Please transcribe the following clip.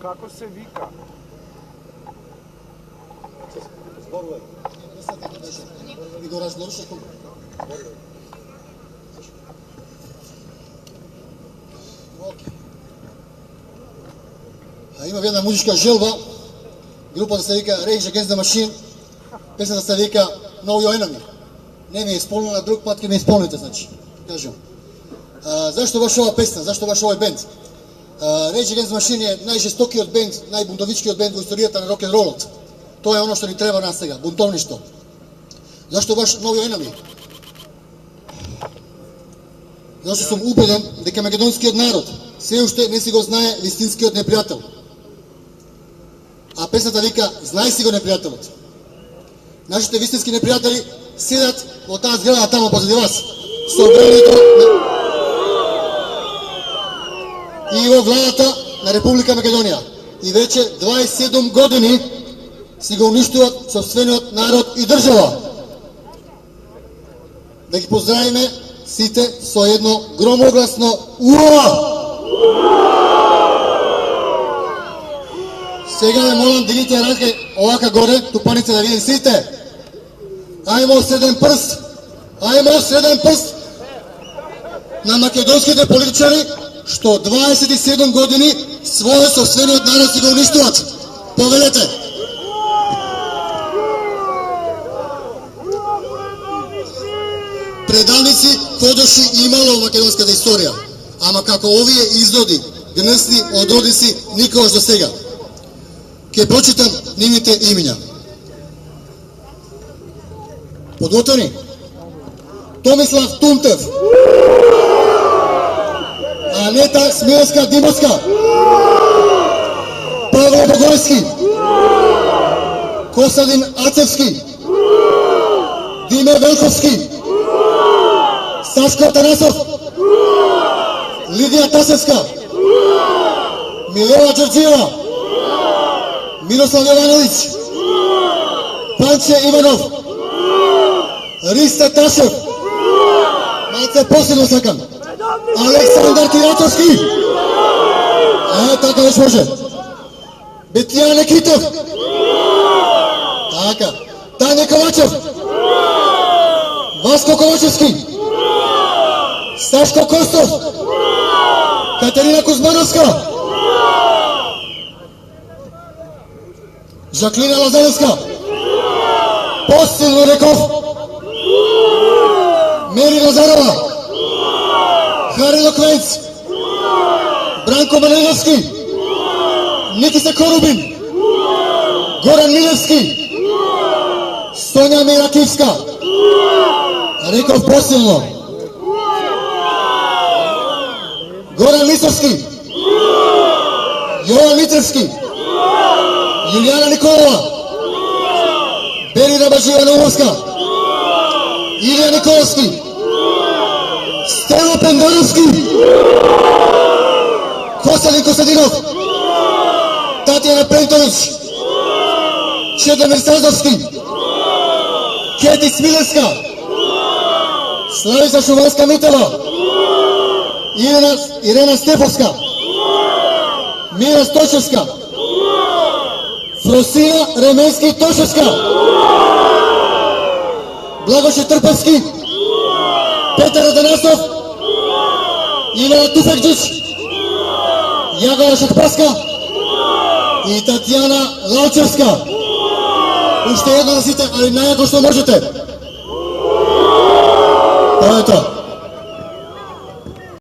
Kako se vika? Zborove. I go razložite. Има една музичка желба, групата се вика Rage Against the Machine, песната се вика Know Your Enemy. Не ми е изпълнена, друг път ке ми изпълните, значи, кажем. Защо баш ова песна, защо баш овој бенд? Rage Against the Machine е најжестокиот бенд, најбунтовничкиот бенд во историјата на рок-н-ролот. Тоа е оно што ни треба нас сега, бунтовништо. Зашто баш Know Your Enemy? Зашто сум убеден дека македонскиот народ се уште не си го знае вистинскиот непријател. А песната вика знај си го непријателот. Нашите вистински непријатели седат во таа зграда тамо позади вас. Со огранито и во владата на Република Македонија. И веќе 27 години си го уништуват сопствениот народ и држава. Да ги поздравиме сите со едно громогласно ура! Сега ме молам дигнite рака овака горе, тупаница да видим сите. Ајмо среден прст! Ајмо среден прст на македонските политичари што 27 години својот сопствениот народ си го уништуват. Повелете! Предавници подоши имало во македонската историја, ама како овие изроди, гнесни одродици никогаш до сега. Ке прочитам нивните имиња. Подготвени? Томислав Тунтев, Анета Смилска Димовска, Павел Богојски, Костадин Ацевски, Диме Велковски, Сашко Атанасов, Лидија Тасевска, Милена Џорџиева, Мирослав Јовановиќ, Панче Иванов, Ристе Ташев, малце посилно сакам, Александар Тиратовски, така веќе може, Бетијан Некитов, така, Тања Ковачев, Васко Ковачевски, Сашко Костов, Катерина Кузмановска, Жаклина Лазаревска, посилно реков, Мери Лазарова, Харило Квенц, Бранко Малиновски, Никиса Корубин, Горан Милевски, Соња Миракивска, реков посилно, Горан Лисовски, Јован Митревски, Јулијана Николова, Берина Бажијановска, Илија Николовски, Стело Пендоровски, Костадин Костадинов, Татјана Пентовиќ, Чедомир Сазовски, Кети Смилевска, Славица Шуманска Митева, Ирена Стефовска, Мира Сточевска, Фросина Ременски Тошевска, Благоше Трпевски, Петар Аданасов, Ивана Туфекџич, Јагора Шакпаска и Татјана Лаучевска. Уште една за сите, али најако што можете. Тоа е тоа.